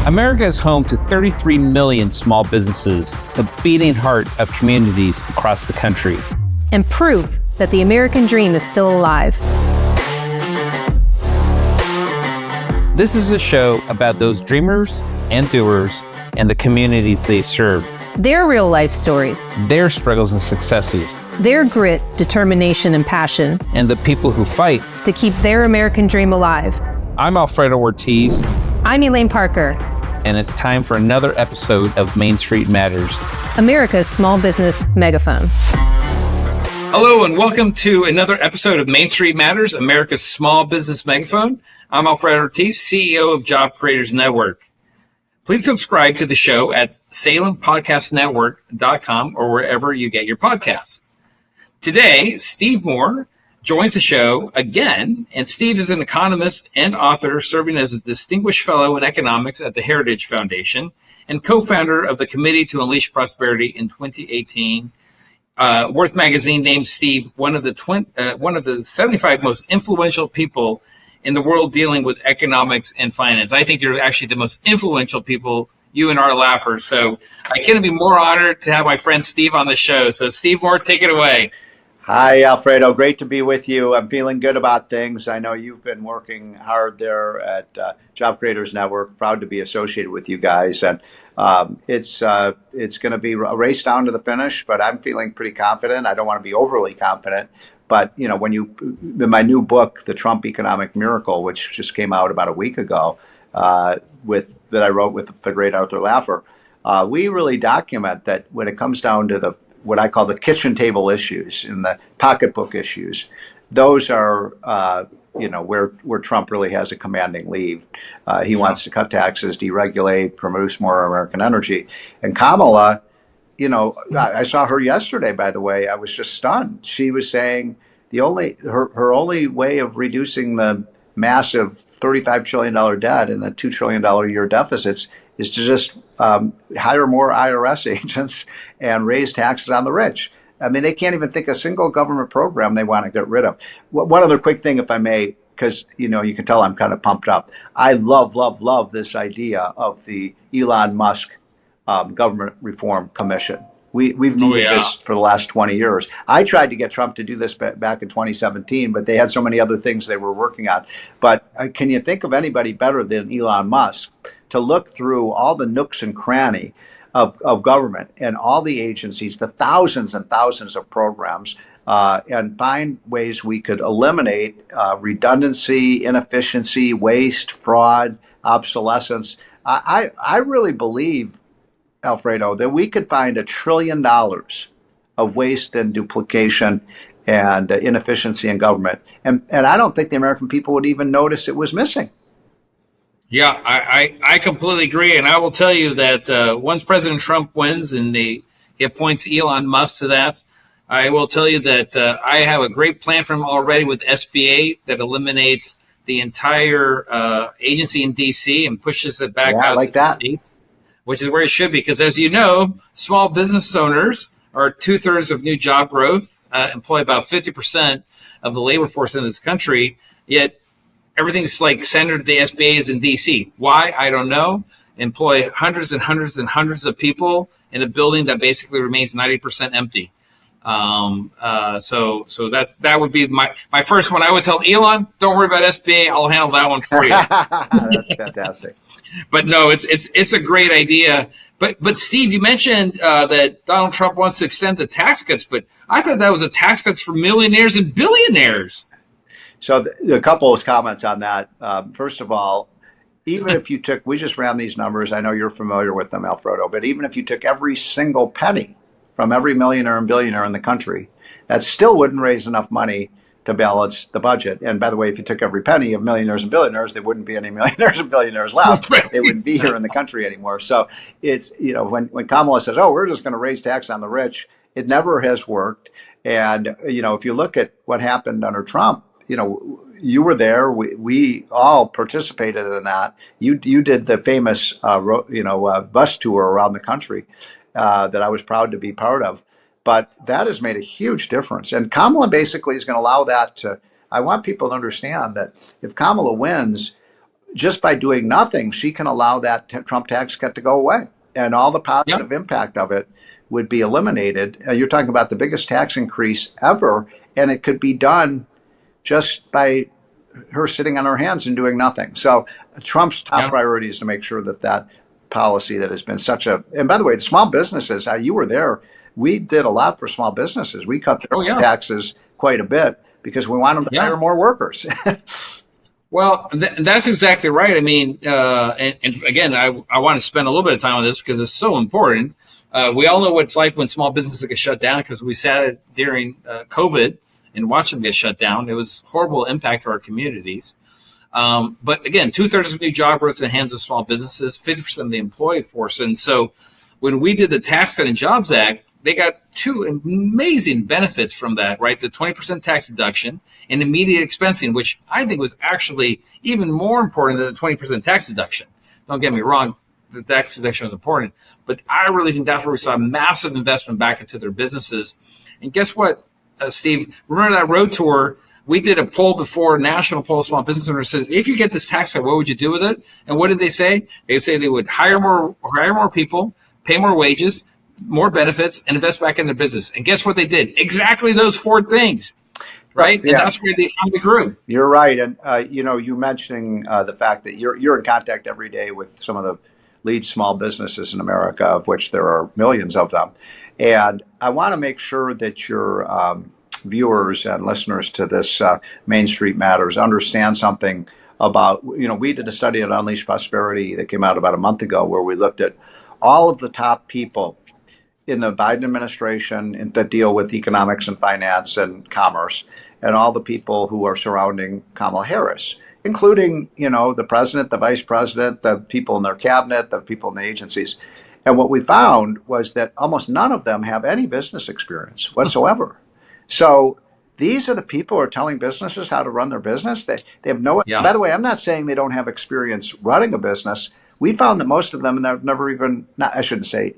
America is home to 33 million small businesses, the beating heart of communities across the country. And proof that the American dream is still alive. This is a show about those dreamers and doers and the communities they serve. Their real life stories. Their struggles and successes. Their grit, determination, and passion. And the people who fight to keep their American dream alive. I'm Alfredo Ortiz. I'm Elaine Parker. And it's time for another episode of Main Street Matters, America's small business megaphone. Hello and welcome to another episode of Main Street Matters, America's small business megaphone. I'm Alfredo Ortiz, CEO of Job Creators Network. Please subscribe to the show at SalemPodcastNetwork.com or wherever you get your podcasts. Today, Steve Moore joins the show again, and Steve is an economist and author serving as a distinguished fellow in economics at the Heritage Foundation and co-founder of the Committee to Unleash Prosperity in 2018. Worth Magazine named Steve one of the 75 most influential people in the world dealing with economics and finance. I think you're actually the most influential people, you and our laughers. So I couldn't be more honored to have my friend Steve on the show. So Steve Moore, take it away. Hi, Alfredo. Great to be with you. I'm feeling good about things. I know you've been working hard there at Job Creators Network. Proud to be associated with you guys. And it's going to be a race down to the finish, but I'm feeling pretty confident. I don't want to be overly confident. But, you know, in my new book, The Trump Economic Miracle, which just came out about a week ago, that I wrote with the great Arthur Laffer, we really document that when it comes down to what I call the kitchen table issues and the pocketbook issues, those are, where Trump really has a commanding lead. He wants to cut taxes, deregulate, produce more American energy. And Kamala, I saw her yesterday, by the way. I was just stunned. She was saying her only way of reducing the massive $35 trillion debt and the $2 trillion a year deficits is to just hire more IRS agents and raise taxes on the rich. I mean, they can't even think of a single government program they want to get rid of. One other quick thing, if I may, because, you can tell I'm kind of pumped up. I love this idea of the Elon Musk Government Reform Commission. We've needed this for the last 20 years. I tried to get Trump to do this back in 2017, but they had so many other things they were working on. But can you think of anybody better than Elon Musk to look through all the nooks and cranny of government and all the agencies, the thousands and thousands of programs, and find ways we could eliminate redundancy, inefficiency, waste, fraud, obsolescence? I really believe, Alfredo, that we could find $1 trillion of waste and duplication and inefficiency in government. And I don't think the American people would even notice it was missing. Yeah, I completely agree. And I will tell you that once President Trump wins and he appoints Elon Musk to that, I will tell you that I have a great plan for him already with SBA that eliminates the entire agency in D.C. and pushes it back out to the states, which is where it should be. Because as you know, small business owners are 2/3 of new job growth, employ about 50% of the labor force in this country, yet everything's like centered, the SBA is in D.C. Why? I don't know. Employ hundreds and hundreds and hundreds of people in a building that basically remains 90% empty. So that would be my first one. I would tell Elon, don't worry about SBA. I'll handle that one for you. That's fantastic. But no, it's a great idea. But Steve, you mentioned that Donald Trump wants to extend the tax cuts, but I thought that was a tax cuts for millionaires and billionaires. So a couple of comments on that. First of all, even if you we just ran these numbers, I know you're familiar with them, Alfredo, but even if you took every single penny from every millionaire and billionaire in the country, that still wouldn't raise enough money to balance the budget. And by the way, if you took every penny of millionaires and billionaires, there wouldn't be any millionaires and billionaires left. They wouldn't be here in the country anymore. So it's, when Kamala says, oh, we're just going to raise tax on the rich, it never has worked. And, if you look at what happened under Trump, you were there. We all participated in that. You did the famous, bus tour around the country that I was proud to be part of. But that has made a huge difference. And Kamala basically is going to allow that to, I want people to understand that if Kamala wins, just by doing nothing, she can allow that Trump tax cut to go away, and all the Yeah. positive impact of it would be eliminated. You're talking about the biggest tax increase ever, and it could be done just by her sitting on her hands and doing nothing. So Trump's top Yeah. priority is to make sure that that policy that has been such a, and by the way, the small businesses, you were there, we did a lot for small businesses. We cut their Oh, yeah. taxes quite a bit because we want them to Yeah. hire more workers. Well, that's exactly right. I mean, and again, I want to spend a little bit of time on this because it's so important. We all know what it's like when small businesses get shut down because we sat it during COVID and watched them get shut down. It was horrible impact to our communities. But again, 2/3 of new job growth in the hands of small businesses, 50% of the employee force. And so when we did the Tax Cut and Jobs Act, they got two amazing benefits from that, right? The 20% tax deduction and immediate expensing, which I think was actually even more important than the 20% tax deduction. Don't get me wrong, the tax deduction was important, but I really think that's where we saw a massive investment back into their businesses. And guess what, Steve? Remember that road tour? We did a poll before, a national poll of small business owners says, if you get this tax cut, what would you do with it? And what did they say? They say they would hire more people, pay more wages, more benefits, and invest back in their business. And guess what they did? Exactly those four things, right? Yeah. And that's where the economy grew. You're right, and you mentioning the fact that you're in contact every day with some of the lead small businesses in America, of which there are millions of them, and I want to make sure that your viewers and listeners to this Main Street Matters understand something about. We did a study at Unleash Prosperity that came out about a month ago, where we looked at all of the top people in the Biden administration that deal with economics and finance and commerce, and all the people who are surrounding Kamala Harris, including, the president, the vice president, the people in their cabinet, the people in the agencies. And what we found was that almost none of them have any business experience whatsoever. So these are the people who are telling businesses how to run their business. They have no, Yeah. By the way, I'm not saying they don't have experience running a business. We found that most of them have never even, I shouldn't say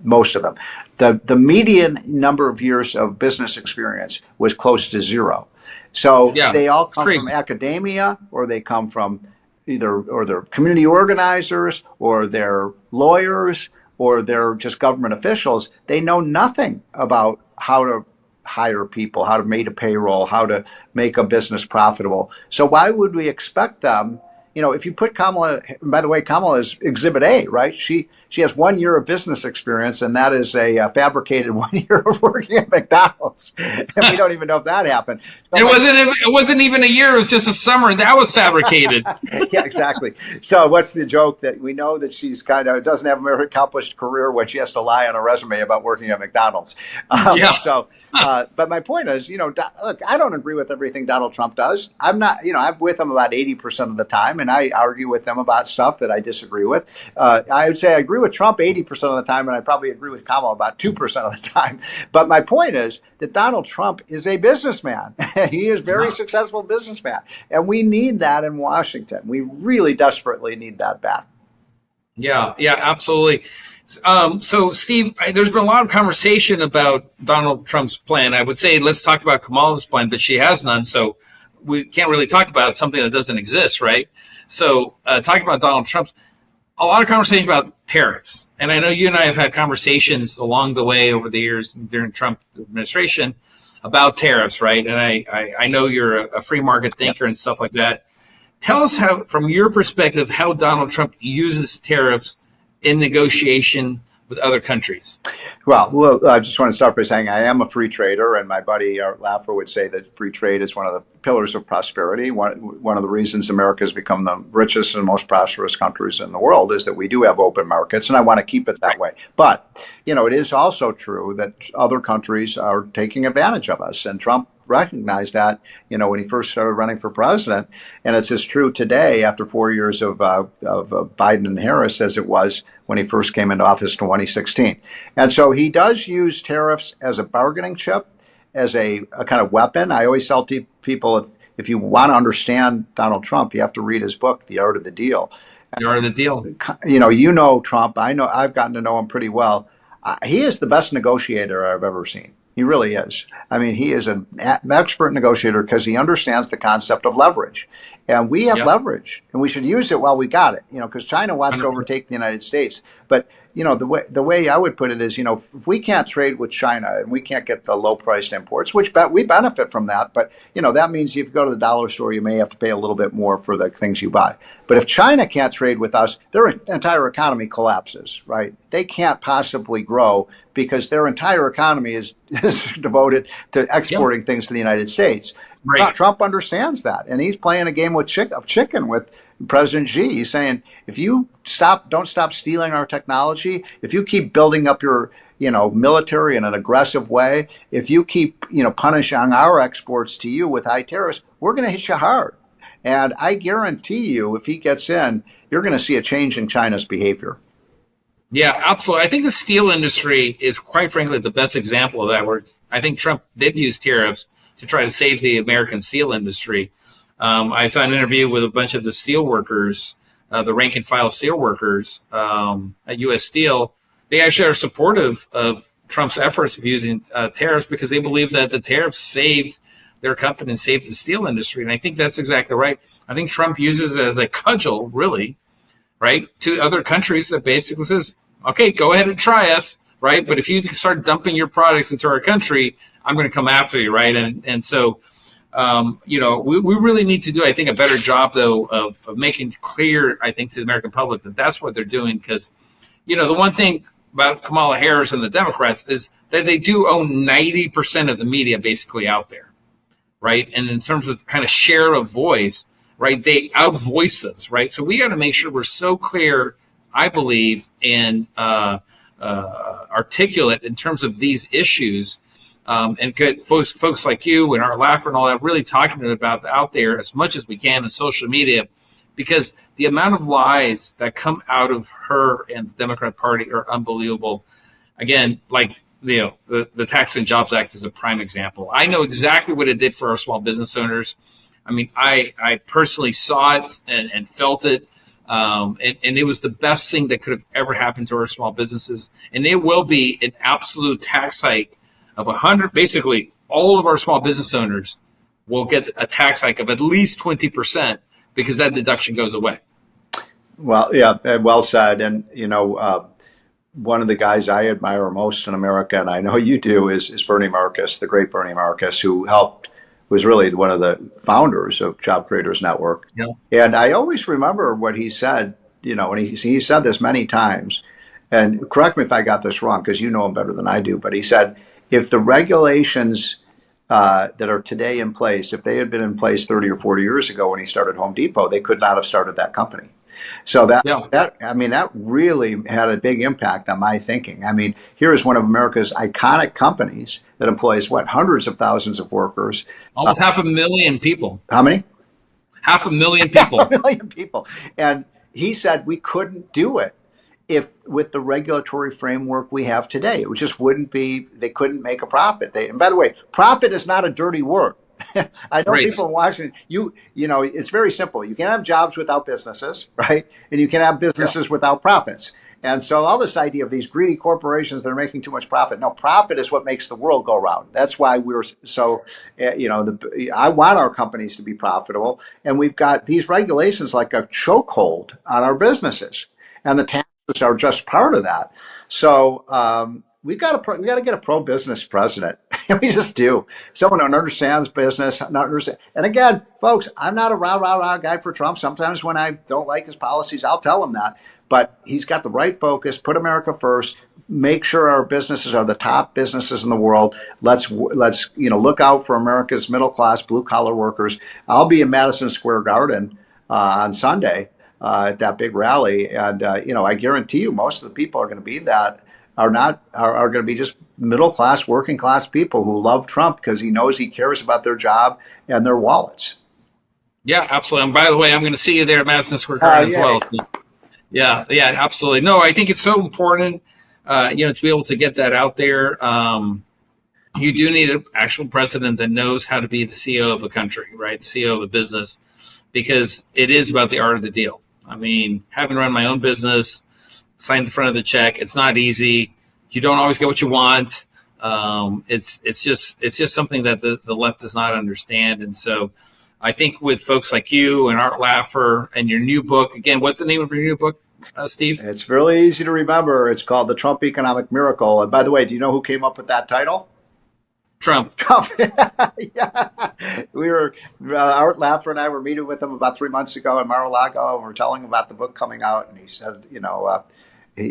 most of them, the median number of years of business experience was close to zero. So Yeah, they all it's come crazy. from academia, or they come from or they're community organizers, or they're lawyers, or they're just government officials. They know nothing about how to hire people, how to make a payroll, how to make a business profitable. So why would we expect them? If you put Kamala, by the way, Kamala is Exhibit A, right? She has 1 year of business experience, and that is a fabricated 1 year of working at McDonald's, and we don't even know if that happened. So It wasn't even a year. It was just a summer, and that was fabricated. Yeah, exactly. So what's the joke? That we know that she's doesn't have a very accomplished career when she has to lie on a resume about working at McDonald's. Yeah. But my point is, look, I don't agree with everything Donald Trump does. I'm not, I'm with him about 80% of the time, and I argue with him about stuff that I disagree with. I would say I agree with Trump 80% of the time, and I probably agree with Kamala about 2% of the time. But my point is that Donald Trump is a businessman. He is a very successful businessman, and we need that in Washington. We really desperately need that back. Yeah, absolutely. So, Steve, there's been a lot of conversation about Donald Trump's plan. I would say let's talk about Kamala's plan, but she has none, so we can't really talk about something that doesn't exist, right? So, talking about Donald Trump's, a lot of conversation about tariffs. And I know you and I have had conversations along the way over the years during Trump administration about tariffs, right? And I know you're a free market thinker and stuff like that. Tell us how, from your perspective, how Donald Trump uses tariffs in negotiation with other countries. Well, I just want to start by saying I am a free trader, and my buddy Art Laffer would say that free trade is one of the pillars of prosperity. One of the reasons America has become the richest and most prosperous countries in the world is that we do have open markets, and I want to keep it that way. But, it is also true that other countries are taking advantage of us, and Trump recognized that, when he first started running for president. And it's as true today after 4 years of Biden and Harris as it was when he first came into office in 2016. And so he does use tariffs as a bargaining chip, as a kind of weapon. I always tell people, if you want to understand Donald Trump, you have to read his book, The Art of the Deal. The Art of the Deal. Trump. I've gotten to know him pretty well. He is the best negotiator I've ever seen. He really is. I mean, he is an expert negotiator because he understands the concept of leverage. And we have Yep. leverage, and we should use it while we got it, because China wants to 100%. overtake the United States. But, the way I would put it is, if we can't trade with China and we can't get the low-priced imports, which we benefit from that, but, that means if you go to the dollar store, you may have to pay a little bit more for the things you buy. But if China can't trade with us, their entire economy collapses, right? They can't possibly grow because their entire economy is devoted to exporting things to the United States. Right. Trump understands that, and he's playing a game of chicken with President Xi. He's saying, if you don't stop stealing our technology, if you keep building up your military in an aggressive way, if you keep punishing our exports to you with high tariffs, we're going to hit you hard. And I guarantee you, if he gets in, you're going to see a change in China's behavior. Yeah, absolutely. I think the steel industry is, quite frankly, the best example of that, where I think Trump did use tariffs to try to save the American steel industry. I saw an interview with a bunch of the steel workers, the rank and file steel workers at U.S. Steel. They actually are supportive of Trump's efforts of using tariffs because they believe that the tariffs saved their company and saved the steel industry. And I think that's exactly right. I think Trump uses it as a cudgel, really, right, to other countries that basically says, okay, go ahead and try us, right? But if you start dumping your products into our country, I'm going to come after you, right? And so, we really need to do, I think, a better job, though, of making clear, I think, to the American public that that's what they're doing. Because, the one thing about Kamala Harris and the Democrats is that they do own 90% of the media basically out there, right? And in terms of kind of share of voice, right, they outvoice us, right? So we got to make sure we're so clear, I believe, and articulate in terms of these issues, and get folks like you and Art Laffer and all that really talking about out there as much as we can in social media, because the amount of lies that come out of her and the Democrat Party are unbelievable. Again, like the Tax and Jobs Act is a prime example. I know exactly what it did for our small business owners. I mean, I personally saw it and felt it. And it was the best thing that could have ever happened to our small businesses. And it will be an absolute tax hike of 100. Basically, all of our small business owners will get a tax hike of at least 20% because that deduction goes away. Well, yeah, well said. And, one of the guys I admire most in America, and I know you do, is Bernie Marcus, the great Bernie Marcus, who was really one of the founders of Job Creators Network. Yeah. And I always remember what he said, and he said this many times, and correct me if I got this wrong, because you know him better than I do, but he said, if the regulations that are today in place, if they had been in place 30 or 40 years ago when he started Home Depot, they could not have started that company. So that really had a big impact on my thinking. I mean, here is one of America's iconic companies that employs hundreds of thousands of workers. Almost 500,000 people. How many? 500,000 people. 500,000 people. And he said we couldn't do it with the regulatory framework we have today. It just wouldn't be. They couldn't make a profit. And by the way, profit is not a dirty word. I know people in Washington, it's very simple. You can't have jobs without businesses, right? And you can have businesses without profits. And so all this idea of these greedy corporations that are making too much profit. No, profit is what makes the world go round. That's why we're so, I want our companies to be profitable. And we've got these regulations like a chokehold on our businesses. And the taxes are just part of that. So, we got to get a pro-business president. We just do. Someone who understands business, And again, folks, I'm not a rah guy for Trump. Sometimes when I don't like his policies, I'll tell him that. But he's got the right focus. Put America first. Make sure our businesses are the top businesses in the world. Let's look out for America's middle class, blue collar workers. I'll be in Madison Square Garden on Sunday at that big rally, and I guarantee you, most of the people are going to be are going to be just middle class, working class people who love Trump because he knows he cares about their job and their wallets. Yeah, absolutely. And by the way, I'm going to see you there at Madison Square Garden as well. So, yeah, absolutely. No, I think it's so important, to be able to get that out there. You do need an actual president that knows how to be the CEO of a country, right? The CEO of a business, because it is about the art of the deal. I mean, having run my own business, sign the front of the check, it's not easy. You don't always get what you want. It's just something that the left does not understand. And so I think with folks like you and Art Laffer and your new book, again, what's the name of your new book, Steve? It's really easy to remember. It's called The Trump Economic Miracle. And by the way, do you know who came up with that title? Trump. Yeah. Art Laffer and I were meeting with him about 3 months ago in Mar-a-Lago, and we're telling him about the book coming out. And he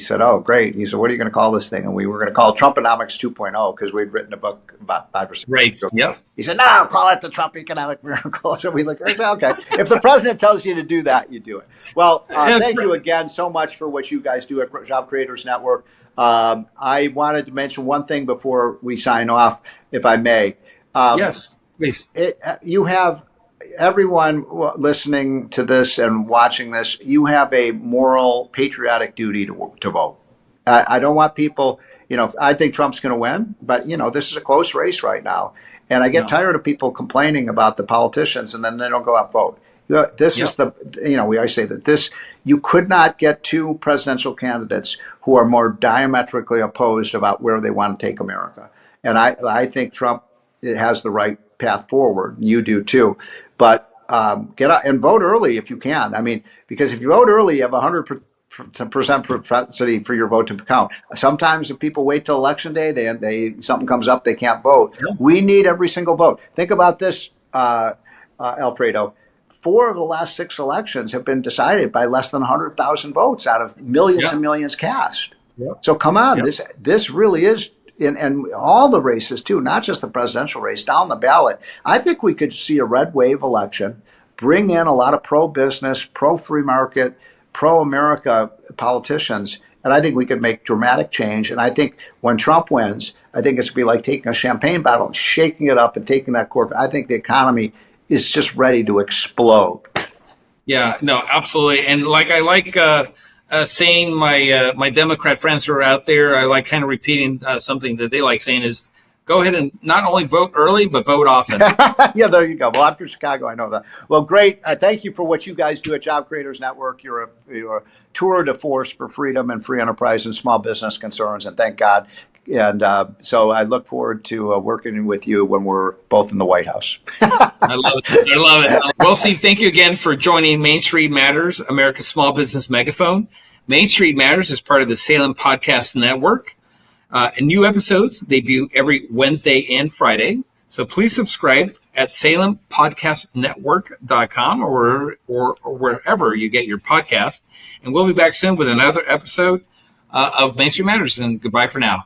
said, oh, great. He said, what are you going to call this thing? And we were going to call it Trumponomics 2.0 because we'd written a book about 5 or 6 Right. ago. Yep. He said, no, call it the Trump Economic Miracle. So we looked, I said, okay. If the president tells you to do that, you do it. Well, thank you again so much for what you guys do at Job Creators Network. I wanted to mention one thing before we sign off, if I may. Yes, please. You have everyone listening to this and watching this, you have a moral, patriotic duty to vote. I don't want people, I think Trump's going to win, but, this is a close race right now. And I get tired of people complaining about the politicians and then they don't go out and vote. This is we always say that you could not get two presidential candidates who are more diametrically opposed about where they want to take America. And I think Trump has the right path forward. You do too. But get out and vote early if you can. I mean, because if you vote early, you have 100% propensity for your vote to count. Sometimes if people wait till election day, they something comes up, they can't vote. Yeah. We need every single vote. Think about this, Alfredo. 4 of the last 6 elections have been decided by less than 100,000 votes out of millions and millions cast. Yeah. So come on, this really is, and all the races too, not just the presidential race, down the ballot. I think we could see a red wave election, bring in a lot of pro-business, pro-free market, pro-America politicians, and I think we could make dramatic change. And I think when Trump wins, I think it's going to be like taking a champagne bottle and shaking it up and taking that corporate. I think the economy is just ready to explode. Yeah, no, absolutely. And I like saying my Democrat friends who are out there, I like kind of repeating something that they like saying is, go ahead and not only vote early, but vote often. Yeah, there you go. Well, I'm from Chicago. I know that. Well, great. Thank you for what you guys do at Job Creators Network. You're a tour de force for freedom and free enterprise and small business concerns, and thank God. And so I look forward to working with you when we're both in the White House. I love it. Well, Steve, thank you again for joining Main Street Matters, America's small business megaphone. Main Street Matters is part of the Salem Podcast Network. And new episodes debut every Wednesday and Friday. So please subscribe at salempodcastnetwork.com or wherever you get your podcast. And we'll be back soon with another episode of Main Street Matters. And goodbye for now.